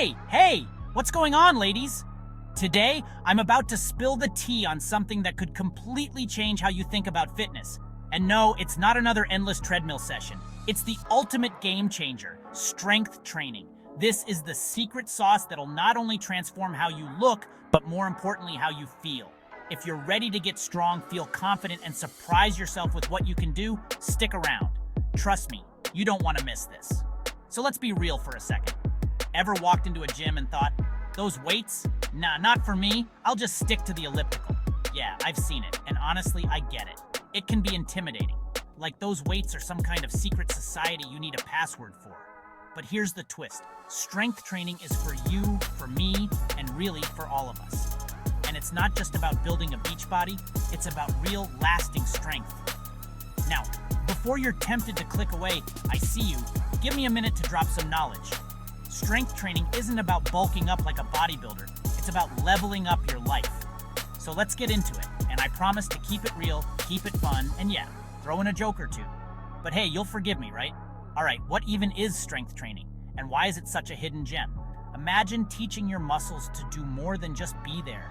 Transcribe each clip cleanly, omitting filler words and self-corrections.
Hey, what's going on, ladies? Today, I'm about to spill the tea on something that could completely change how you think about fitness. And no, it's not another endless treadmill session. It's the ultimate game changer, strength training. This is the secret sauce that'll not only transform how you look, but more importantly, how you feel. If you're ready to get strong, feel confident, and surprise yourself with what you can do, stick around. Trust me, you don't want to miss this. So let's be real for a second. Ever walked into a gym and thought, those weights? Nah, not for me. I'll just stick to the elliptical. Yeah, I've seen it, and honestly, I get it. It can be intimidating. Like those weights are some kind of secret society you need a password for. But here's the twist. Strength training is for you, for me, and really for all of us. And it's not just about building a beach body, it's about real, lasting strength. Now, before you're tempted to click away, I see you, give me a minute to drop some knowledge. Strength training isn't about bulking up like a bodybuilder, it's about leveling up your life. So let's get into it, and I promise to keep it real, keep it fun, and yeah, throw in a joke or two. But hey, you'll forgive me, right? Alright, what even is strength training, and why is it such a hidden gem? Imagine teaching your muscles to do more than just be there.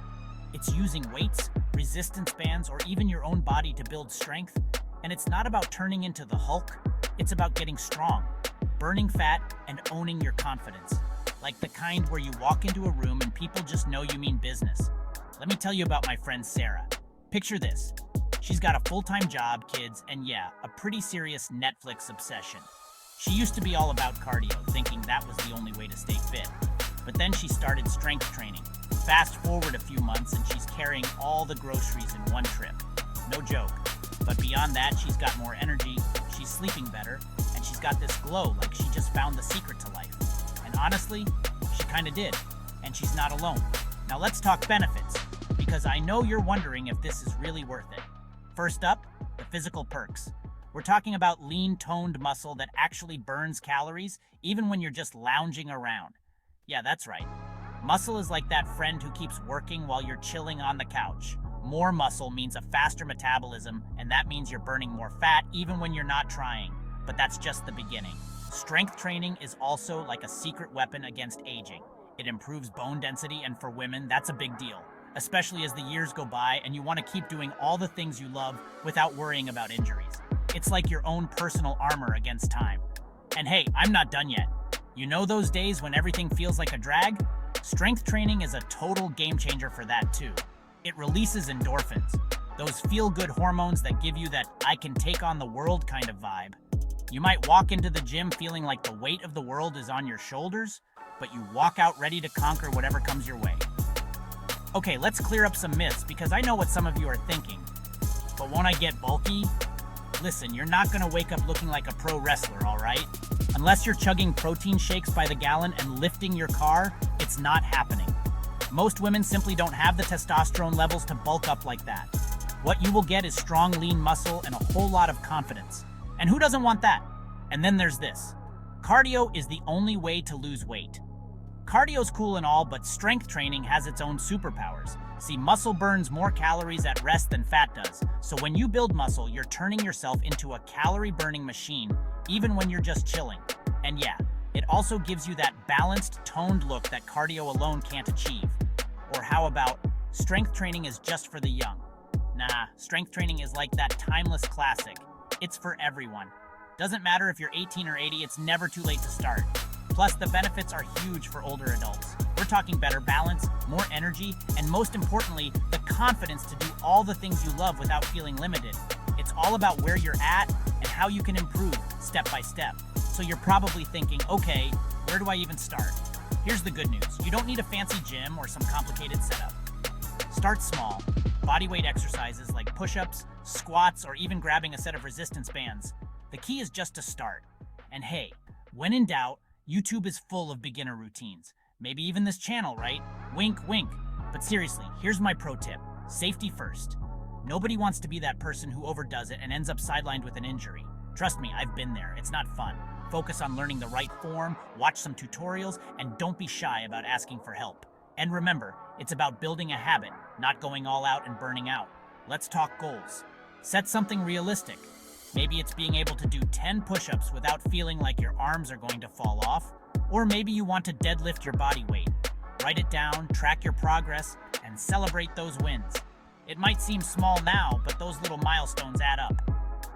It's using weights, resistance bands, or even your own body to build strength. And it's not about turning into the Hulk, it's about getting strong, burning fat, and owning your confidence. Like the kind where you walk into a room and people just know you mean business. Let me tell you about my friend Sarah. Picture this. She's got a full-time job, kids, and yeah, a pretty serious Netflix obsession. She used to be all about cardio, thinking that was the only way to stay fit. But then she started strength training. Fast forward a few months and she's carrying all the groceries in one trip. No joke. But beyond that, she's got more energy, she's sleeping better, and she's got this glow like she just found the secret to life. And honestly, she kinda did. And she's not alone. Now let's talk benefits, because I know you're wondering if this is really worth it. First up, the physical perks. We're talking about lean, toned muscle that actually burns calories, even when you're just lounging around. Yeah, that's right. Muscle is like that friend who keeps working while you're chilling on the couch. More muscle means a faster metabolism, and that means you're burning more fat even when you're not trying. But that's just the beginning. Strength training is also like a secret weapon against aging. It improves bone density, and for women, that's a big deal, especially as the years go by and you want to keep doing all the things you love without worrying about injuries. It's like your own personal armor against time. And hey, I'm not done yet. You know those days when everything feels like a drag? Strength training is a total game changer for that too. It releases endorphins, those feel-good hormones that give you that I can take on the world kind of vibe. You might walk into the gym feeling like the weight of the world is on your shoulders, but you walk out ready to conquer whatever comes your way. Okay, let's clear up some myths, because I know what some of you are thinking. But won't I get bulky? Listen, you're not gonna wake up looking like a pro wrestler, alright? Unless you're chugging protein shakes by the gallon and lifting your car, it's not happening. Most women simply don't have the testosterone levels to bulk up like that. What you will get is strong, lean muscle and a whole lot of confidence. And who doesn't want that? And then there's this. Cardio is the only way to lose weight. Cardio's cool and all, but strength training has its own superpowers. See, muscle burns more calories at rest than fat does. So when you build muscle, you're turning yourself into a calorie-burning machine, even when you're just chilling. And yeah, it also gives you that balanced, toned look that cardio alone can't achieve. Or how about, strength training is just for the young? Nah, strength training is like that timeless classic. It's for everyone. Doesn't matter if you're 18 or 80, it's never too late to start. Plus, the benefits are huge for older adults. We're talking better balance, more energy, and most importantly, the confidence to do all the things you love without feeling limited. It's all about where you're at and how you can improve step by step. So you're probably thinking, okay, where do I even start? Here's the good news. You don't need a fancy gym or some complicated setup. Start small. Bodyweight exercises like push-ups, squats, or even grabbing a set of resistance bands. The key is just to start. And hey, when in doubt, YouTube is full of beginner routines. Maybe even this channel, right? Wink, wink. But seriously, here's my pro tip. Safety first. Nobody wants to be that person who overdoes it and ends up sidelined with an injury. Trust me, I've been there. It's not fun. Focus on learning the right form, watch some tutorials, and don't be shy about asking for help. And remember, it's about building a habit, not going all out and burning out. Let's talk goals. Set something realistic. Maybe it's being able to do 10 push-ups without feeling like your arms are going to fall off. Or maybe you want to deadlift your body weight. Write it down, track your progress, and celebrate those wins. It might seem small now, but those little milestones add up.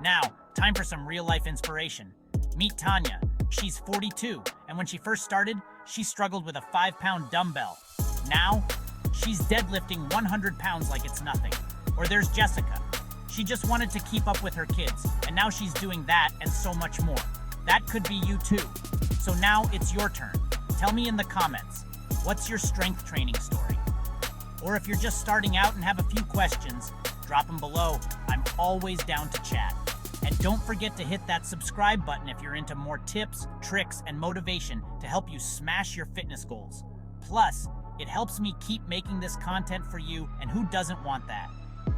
Now, time for some real-life inspiration. Meet Tanya. She's 42, and when she first started, she struggled with a 5-pound dumbbell. Now, she's deadlifting 100 pounds like it's nothing. Or there's Jessica. She just wanted to keep up with her kids, and now she's doing that and so much more. That could be you too. So now it's your turn. Tell me in the comments, what's your strength training story? Or if you're just starting out and have a few questions, drop them below. I'm always down to chat. And don't forget to hit that subscribe button if you're into more tips, tricks, and motivation to help you smash your fitness goals. Plus, it helps me keep making this content for you, and who doesn't want that?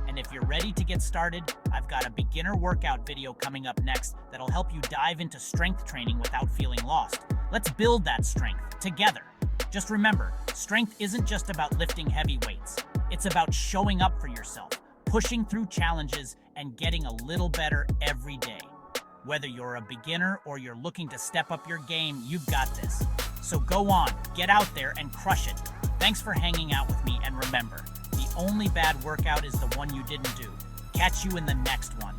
And if you're ready to get started, I've got a beginner workout video coming up next that'll help you dive into strength training without feeling lost. Let's build that strength together. Just remember, strength isn't just about lifting heavy weights. It's about showing up for yourself, pushing through challenges, and getting a little better every day. Whether you're a beginner or you're looking to step up your game, you've got this. So go on, get out there and crush it. Thanks for hanging out with me, and remember, the only bad workout is the one you didn't do. Catch you in the next one.